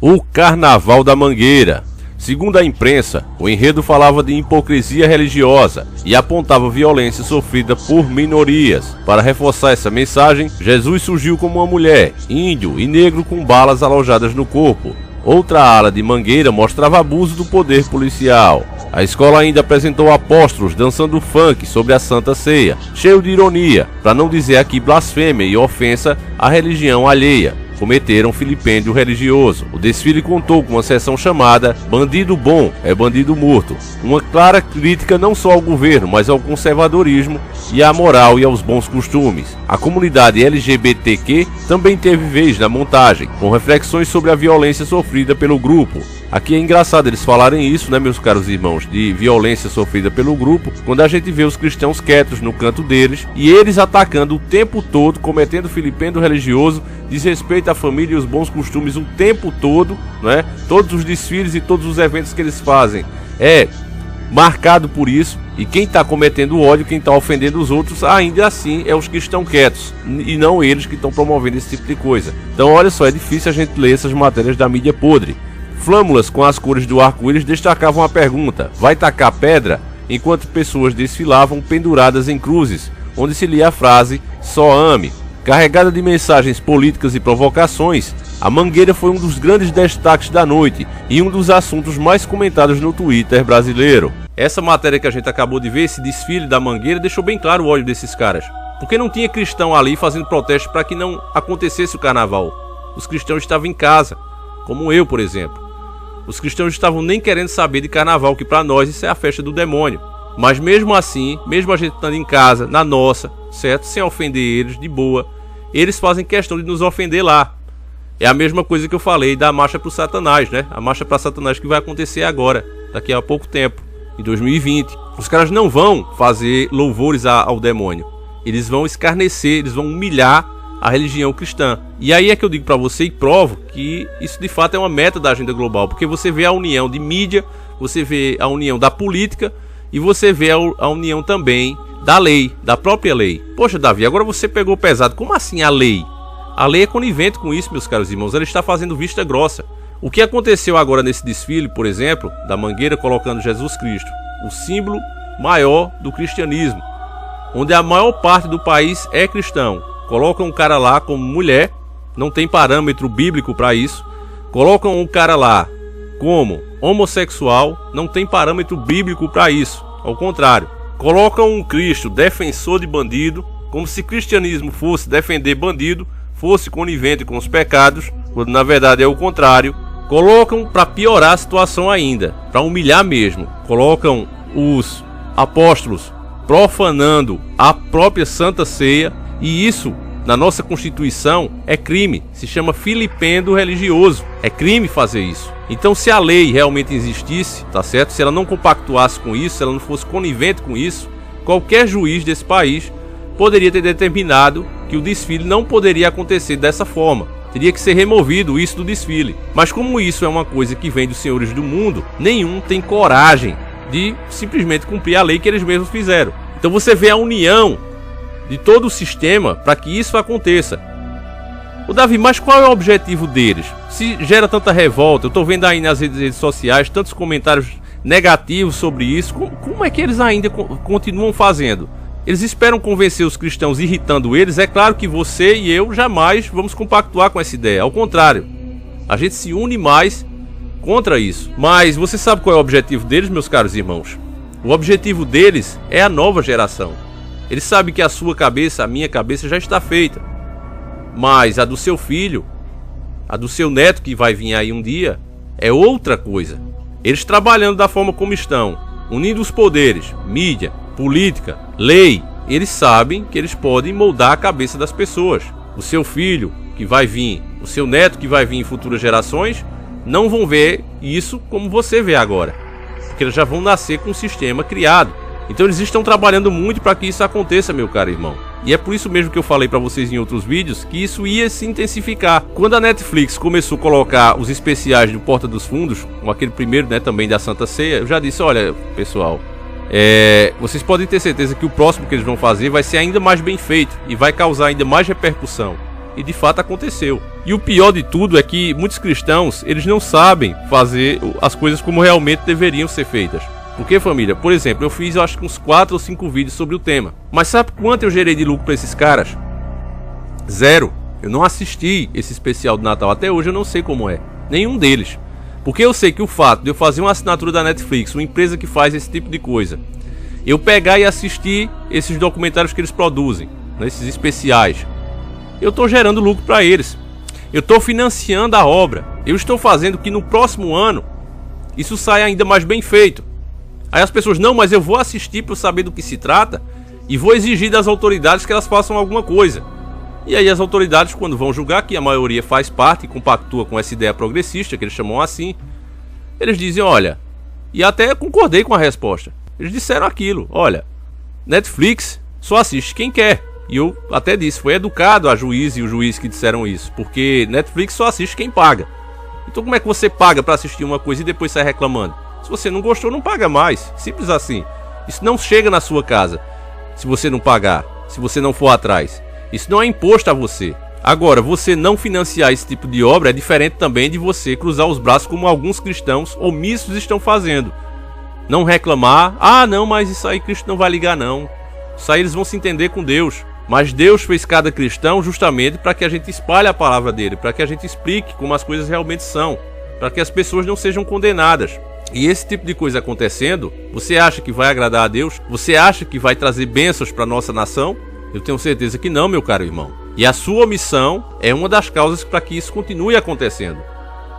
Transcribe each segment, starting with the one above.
O Carnaval da Mangueira. Segundo a imprensa, o enredo falava de hipocrisia religiosa e apontava violência sofrida por minorias. Para reforçar essa mensagem, Jesus surgiu como uma mulher, índio e negro com balas alojadas no corpo. Outra ala de Mangueira mostrava abuso do poder policial. A escola ainda apresentou apóstolos dançando funk sobre a Santa Ceia, cheio de ironia, para não dizer aqui blasfêmia e ofensa à religião alheia. Cometeram filipêndio religioso. O desfile contou com uma sessão chamada Bandido Bom é Bandido Morto, uma clara crítica não só ao governo, mas ao conservadorismo e à moral e aos bons costumes. A comunidade LGBTQ também teve vez na montagem, com reflexões sobre a violência sofrida pelo grupo. Aqui é engraçado eles falarem isso, né, meus caros irmãos, de violência sofrida pelo grupo, quando a gente vê os cristãos quietos no canto deles e eles atacando o tempo todo, cometendo filipêndio religioso, desrespeito à família e os bons costumes o tempo todo, né? Todos os desfiles e todos os eventos que eles fazem é marcado por isso, e quem está cometendo ódio, quem está ofendendo os outros, ainda assim é os que estão quietos, e não eles que estão promovendo esse tipo de coisa. Então olha só, é difícil a gente ler essas matérias da mídia podre. Flâmulas com as cores do arco-íris destacavam a pergunta: vai tacar pedra? Enquanto pessoas desfilavam penduradas em cruzes, onde se lia a frase só ame. Carregada de mensagens políticas e provocações, a Mangueira foi um dos grandes destaques da noite e um dos assuntos mais comentados no Twitter brasileiro. Essa matéria que a gente acabou de ver, esse desfile da Mangueira, deixou bem claro o ódio desses caras, porque não tinha cristão ali fazendo protesto para que não acontecesse o carnaval. Os cristãos estavam em casa, como eu, por exemplo. Os cristãos estavam nem querendo saber de carnaval, que para nós isso é a festa do demônio. Mas mesmo assim, mesmo a gente estando em casa, na nossa, certo? Sem ofender eles, de boa, eles fazem questão de nos ofender lá. É a mesma coisa que eu falei da marcha para o Satanás, né? A marcha para Satanás que vai acontecer agora, daqui a pouco tempo, em 2020. Os caras não vão fazer louvores ao demônio. Eles vão escarnecer, eles vão humilhar a religião cristã. E aí é que eu digo para você e provo que isso de fato é uma meta da agenda global, porque você vê a união de mídia, você vê a união da política e você vê a união também da lei, da própria lei. Poxa, Davi, agora você pegou pesado. Como assim a lei? A lei é conivente com isso, meus caros irmãos. Ela está fazendo vista grossa. O que aconteceu agora nesse desfile, por exemplo, da Mangueira colocando Jesus Cristo, o símbolo maior do cristianismo, onde a maior parte do país é cristão. Colocam um cara lá como mulher, não tem parâmetro bíblico para isso. Colocam um cara lá como homossexual, não tem parâmetro bíblico para isso. Ao contrário, colocam um Cristo defensor de bandido, como se cristianismo fosse defender bandido, fosse conivente com os pecados, quando na verdade é o contrário. Colocam para piorar a situação ainda, para humilhar mesmo. Colocam os apóstolos profanando a própria Santa Ceia. E isso, na nossa Constituição, é crime. Se chama filipêndio religioso. É crime fazer isso. Então, se a lei realmente existisse, tá certo? Se ela não compactuasse com isso, se ela não fosse conivente com isso, qualquer juiz desse país poderia ter determinado que o desfile não poderia acontecer dessa forma. Teria que ser removido isso do desfile. Mas como isso é uma coisa que vem dos senhores do mundo, nenhum tem coragem de simplesmente cumprir a lei que eles mesmos fizeram. Então você vê a união de todo o sistema para que isso aconteça. O Davi, mas qual é o objetivo deles? Se gera tanta revolta, eu estou vendo aí nas redes sociais tantos comentários negativos sobre isso, como é que eles ainda continuam fazendo? Eles esperam convencer os cristãos irritando eles? É claro que você e eu jamais vamos compactuar com essa ideia, ao contrário, a gente se une mais contra isso. Mas você sabe qual é o objetivo deles, meus caros irmãos? O objetivo deles é a nova geração. Eles sabem que a sua cabeça, a minha cabeça já está feita. Mas a do seu filho, a do seu neto que vai vir aí um dia, é outra coisa. Eles trabalhando da forma como estão, unindo os poderes, mídia, política, lei, eles sabem que eles podem moldar a cabeça das pessoas. O seu filho que vai vir, o seu neto que vai vir em futuras gerações, não vão ver isso como você vê agora. Porque eles já vão nascer com um sistema criado. Então eles estão trabalhando muito para que isso aconteça, meu caro irmão. E é por isso mesmo que eu falei para vocês em outros vídeos que isso ia se intensificar. Quando a Netflix começou a colocar os especiais do Porta dos Fundos, com aquele primeiro, né, também da Santa Ceia, eu já disse, olha, pessoal, vocês podem ter certeza que o próximo que eles vão fazer vai ser ainda mais bem feito e vai causar ainda mais repercussão. E de fato aconteceu. E o pior de tudo é que muitos cristãos, eles não sabem fazer as coisas como realmente deveriam ser feitas. Porque, família, por exemplo, eu fiz, eu acho que uns 4 ou 5 vídeos sobre o tema. Mas sabe quanto eu gerei de lucro para esses caras? 0. Eu não assisti esse especial do Natal. Até hoje eu não sei como é. Nenhum deles. Porque eu sei que o fato de eu fazer uma assinatura da Netflix, uma empresa que faz esse tipo de coisa, eu pegar e assistir esses documentários que eles produzem, esses especiais, eu estou gerando lucro para eles. Eu estou financiando a obra. Eu estou fazendo que no próximo ano isso saia ainda mais bem feito. Aí as pessoas, não, mas eu vou assistir para saber do que se trata e vou exigir das autoridades que elas façam alguma coisa. E aí as autoridades, quando vão julgar, que a maioria faz parte e compactua com essa ideia progressista, que eles chamam assim, eles dizem, olha, e até concordei com a resposta. Eles disseram aquilo, olha, Netflix só assiste quem quer. E eu até disse, foi educado a juiz e o juiz que disseram isso, porque Netflix só assiste quem paga. Então como é que você paga para assistir uma coisa e depois sai reclamando? Se você não gostou, não paga mais. Simples assim. Isso não chega na sua casa se você não pagar, se você não for atrás. Isso não é imposto a você. Agora, você não financiar esse tipo de obra é diferente também de você cruzar os braços como alguns cristãos omissos estão fazendo. Não reclamar, não, mas isso aí Cristo não vai ligar não. Isso aí eles vão se entender com Deus. Mas Deus fez cada cristão justamente para que a gente espalhe a palavra dele, para que a gente explique como as coisas realmente são, para que as pessoas não sejam condenadas. E esse tipo de coisa acontecendo, você acha que vai agradar a Deus? Você acha que vai trazer bênçãos para a nossa nação? Eu tenho certeza que não, meu caro irmão. E a sua omissão é uma das causas para que isso continue acontecendo.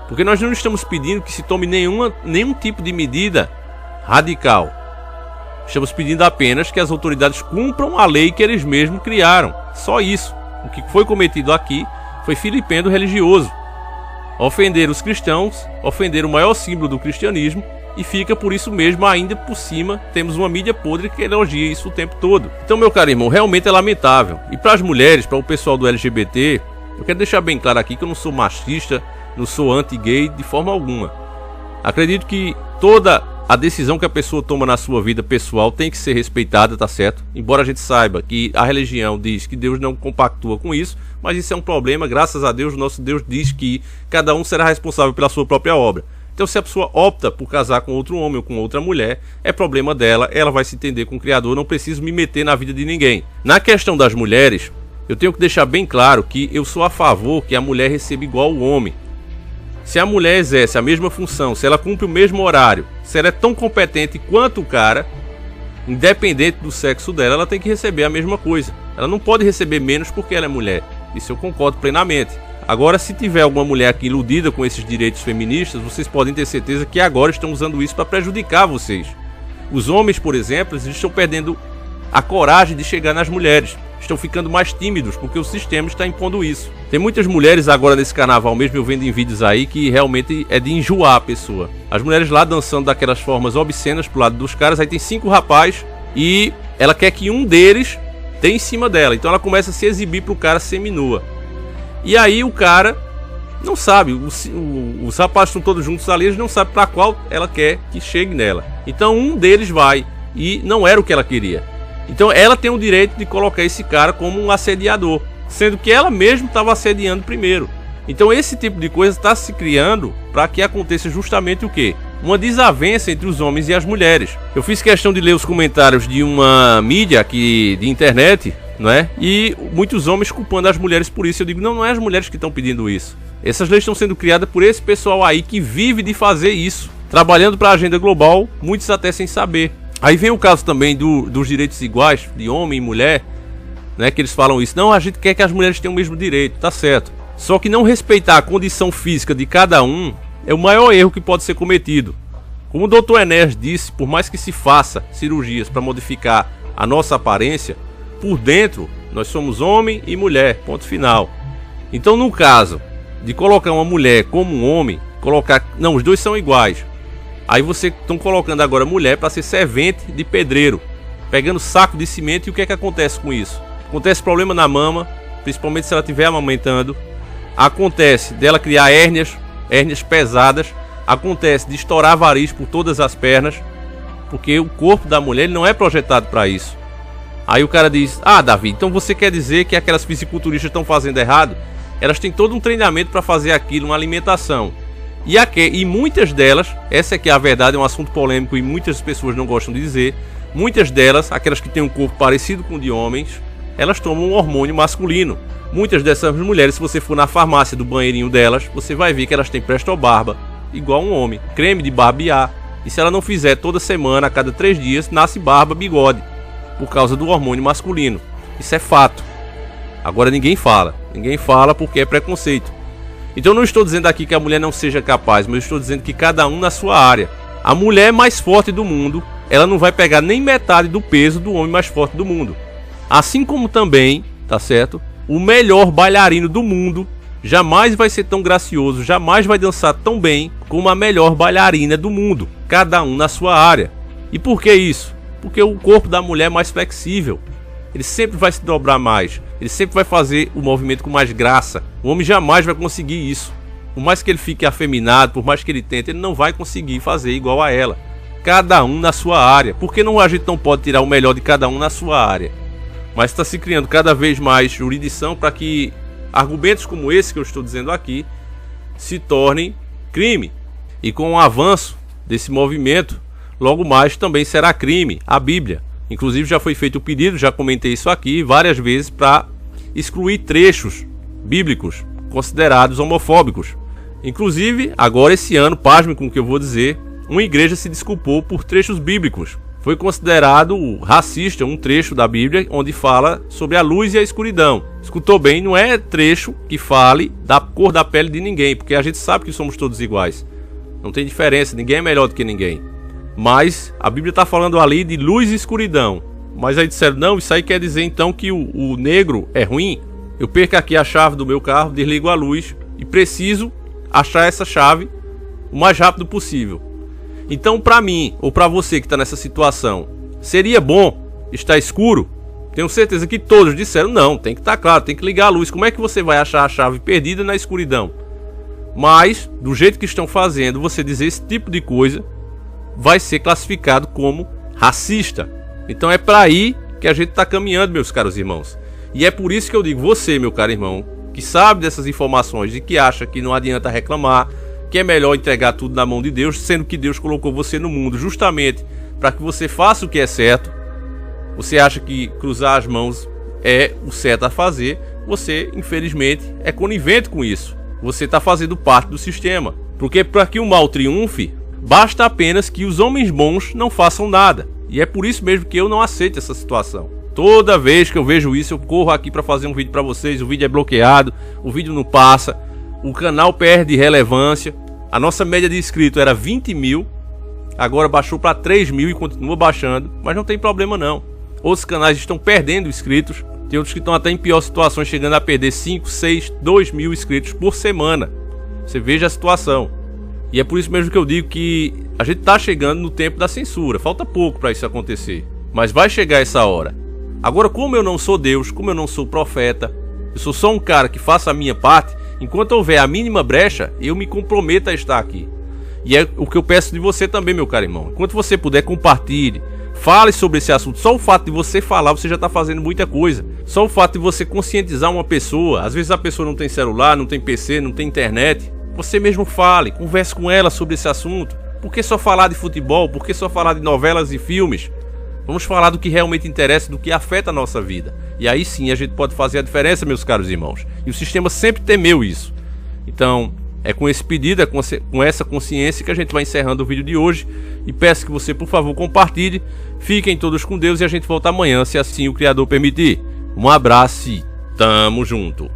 Porque nós não estamos pedindo que se tome nenhum tipo de medida radical. Estamos pedindo apenas que as autoridades cumpram a lei que eles mesmos criaram. Só isso. O que foi cometido aqui foi filipendo religioso. Ofender os cristãos, ofender o maior símbolo do cristianismo, e fica por isso mesmo, ainda por cima, temos uma mídia podre que elogia isso o tempo todo. Então, meu caro irmão, realmente é lamentável. E para as mulheres, para o pessoal do LGBT, eu quero deixar bem claro aqui que eu não sou machista, não sou anti-gay de forma alguma. Acredito que toda a decisão que a pessoa toma na sua vida pessoal tem que ser respeitada, tá certo? Embora a gente saiba que a religião diz que Deus não compactua com isso, mas isso é um problema, graças a Deus, o nosso Deus diz que cada um será responsável pela sua própria obra. Então se a pessoa opta por casar com outro homem ou com outra mulher, é problema dela, ela vai se entender com o Criador, não preciso me meter na vida de ninguém. Na questão das mulheres, eu tenho que deixar bem claro que eu sou a favor que a mulher receba igual o homem. Se a mulher exerce a mesma função, se ela cumpre o mesmo horário, se ela é tão competente quanto o cara, independente do sexo dela, ela tem que receber a mesma coisa. Ela não pode receber menos porque ela é mulher. Isso eu concordo plenamente. Agora, se tiver alguma mulher aqui iludida com esses direitos feministas, vocês podem ter certeza que agora estão usando isso para prejudicar vocês. Os homens, por exemplo, eles estão perdendo a coragem de chegar nas mulheres. Estão ficando mais tímidos porque o sistema está impondo isso. Tem muitas mulheres agora nesse carnaval mesmo, eu vendo em vídeos aí, que realmente é de enjoar a pessoa. As mulheres lá dançando daquelas formas obscenas pro lado dos caras, aí tem 5 rapazes e ela quer que um deles dê em cima dela. Então ela começa a se exibir pro cara seminua. E aí o cara não sabe, os rapazes estão todos juntos ali, eles não sabem para qual ela quer que chegue nela. Então um deles vai e não era o que ela queria. Então ela tem o direito de colocar esse cara como um assediador, sendo que ela mesma estava assediando primeiro. Então esse tipo de coisa está se criando para que aconteça justamente o quê? Uma desavença entre os homens e as mulheres. Eu fiz questão de ler os comentários de uma mídia aqui de internet, não é? E muitos homens culpando as mulheres por isso. Eu digo, não é as mulheres que estão pedindo isso. Essas leis estão sendo criadas por esse pessoal aí que vive de fazer isso, trabalhando para a agenda global, muitos até sem saber. Aí vem o caso também dos direitos iguais de homem e mulher, né, que eles falam isso. Não, a gente quer que as mulheres tenham o mesmo direito, tá certo. Só que não respeitar a condição física de cada um é o maior erro que pode ser cometido. Como o Dr. Enéas disse, por mais que se faça cirurgias para modificar a nossa aparência, por dentro nós somos homem e mulher, ponto final. Então no caso de colocar uma mulher como um homem, não, os dois são iguais. Aí você estão colocando agora mulher para ser servente de pedreiro, pegando saco de cimento, e o que é que acontece com isso? Acontece problema na mama, principalmente se ela estiver amamentando. Acontece dela criar hérnias pesadas. Acontece de estourar variz por todas as pernas, porque o corpo da mulher ele não é projetado para isso. Aí o cara diz: ah, Davi, então você quer dizer que aquelas fisiculturistas estão fazendo errado? Elas têm todo um treinamento para fazer aquilo, uma alimentação. E muitas delas, essa aqui é a verdade, é um assunto polêmico e muitas pessoas não gostam de dizer. Muitas delas, aquelas que têm um corpo parecido com o de homens, elas tomam um hormônio masculino. Muitas dessas mulheres, se você for na farmácia do banheirinho delas, você vai ver que elas têm prestobarba, igual um homem, creme de barbear. E se ela não fizer toda semana, a cada 3 dias, nasce barba, bigode, por causa do hormônio masculino. Isso é fato. Agora ninguém fala porque é preconceito. Então eu não estou dizendo aqui que a mulher não seja capaz, mas eu estou dizendo que cada um na sua área. A mulher mais forte do mundo, ela não vai pegar nem metade do peso do homem mais forte do mundo. Assim como também, tá certo? O melhor bailarino do mundo jamais vai ser tão gracioso, jamais vai dançar tão bem como a melhor bailarina do mundo. Cada um na sua área. E por que isso? Porque o corpo da mulher é mais flexível. Ele sempre vai se dobrar mais. Ele sempre vai fazer o movimento com mais graça. O homem jamais vai conseguir isso. Por mais que ele fique afeminado, por mais que ele tente, ele não vai conseguir fazer igual a ela. Cada um na sua área. Por que a gente não pode tirar o melhor de cada um na sua área? Mas está se criando cada vez mais jurisdição para que argumentos como esse que eu estou dizendo aqui se tornem crime. E com o avanço desse movimento, logo mais também será crime a Bíblia. Inclusive já foi feito o pedido, já comentei isso aqui várias vezes, para excluir trechos bíblicos considerados homofóbicos. Inclusive, agora esse ano, pasme com o que eu vou dizer, uma igreja se desculpou por trechos bíblicos. Foi considerado racista um trecho da Bíblia onde fala sobre a luz e a escuridão. Escutou bem, não é trecho que fale da cor da pele de ninguém, porque a gente sabe que somos todos iguais. Não tem diferença, ninguém é melhor do que ninguém. Mas a Bíblia está falando ali de luz e escuridão. Mas aí disseram: não, isso aí quer dizer então que o negro é ruim? Eu perco aqui a chave do meu carro, desligo a luz e preciso achar essa chave o mais rápido possível. Então, para mim, ou para você que está nessa situação, seria bom estar escuro? Tenho certeza que todos disseram: não, tem que estar claro, tem que ligar a luz. Como é que você vai achar a chave perdida na escuridão? Mas, do jeito que estão fazendo, você dizer esse tipo de coisa vai ser classificado como racista. Então é para aí que a gente está caminhando, meus caros irmãos. E é por isso que eu digo: você, meu caro irmão, que sabe dessas informações e que acha que não adianta reclamar, que é melhor entregar tudo na mão de Deus, sendo que Deus colocou você no mundo justamente para que você faça o que é certo. Você acha que cruzar as mãos é o certo a fazer? Você, infelizmente, é conivente com isso. Você está fazendo parte do sistema. Porque para que o mal triunfe, basta apenas que os homens bons não façam nada. E é por isso mesmo que eu não aceito essa situação. Toda vez que eu vejo isso, eu corro aqui para fazer um vídeo para vocês. O vídeo é bloqueado, o vídeo não passa, o canal perde relevância. A nossa média de inscritos era 20 mil, agora baixou para 3 mil e continua baixando. Mas não tem problema não. Outros canais estão perdendo inscritos. Tem outros que estão até em pior situação, chegando a perder 5, 6, 2 mil inscritos por semana. Você veja a situação. E é por isso mesmo que eu digo que a gente está chegando no tempo da censura. Falta pouco para isso acontecer, mas vai chegar essa hora. Agora, como eu não sou Deus, como eu não sou profeta, eu sou só um cara que faça a minha parte. Enquanto houver a mínima brecha, eu me comprometo a estar aqui. E é o que eu peço de você também, meu caro irmão. Enquanto você puder, compartilhe, fale sobre esse assunto. Só o fato de você falar, você já está fazendo muita coisa. Só o fato de você conscientizar uma pessoa. Às vezes a pessoa não tem celular, não tem PC, não tem internet. Você mesmo fale, converse com ela sobre esse assunto. Por que só falar de futebol? Por que só falar de novelas e filmes? Vamos falar do que realmente interessa, do que afeta a nossa vida. E aí sim a gente pode fazer a diferença, meus caros irmãos. E o sistema sempre temeu isso. Então, é com esse pedido, é com essa consciência que a gente vai encerrando o vídeo de hoje. E peço que você, por favor, compartilhe. Fiquem todos com Deus e a gente volta amanhã, se assim o Criador permitir. Um abraço e tamo junto.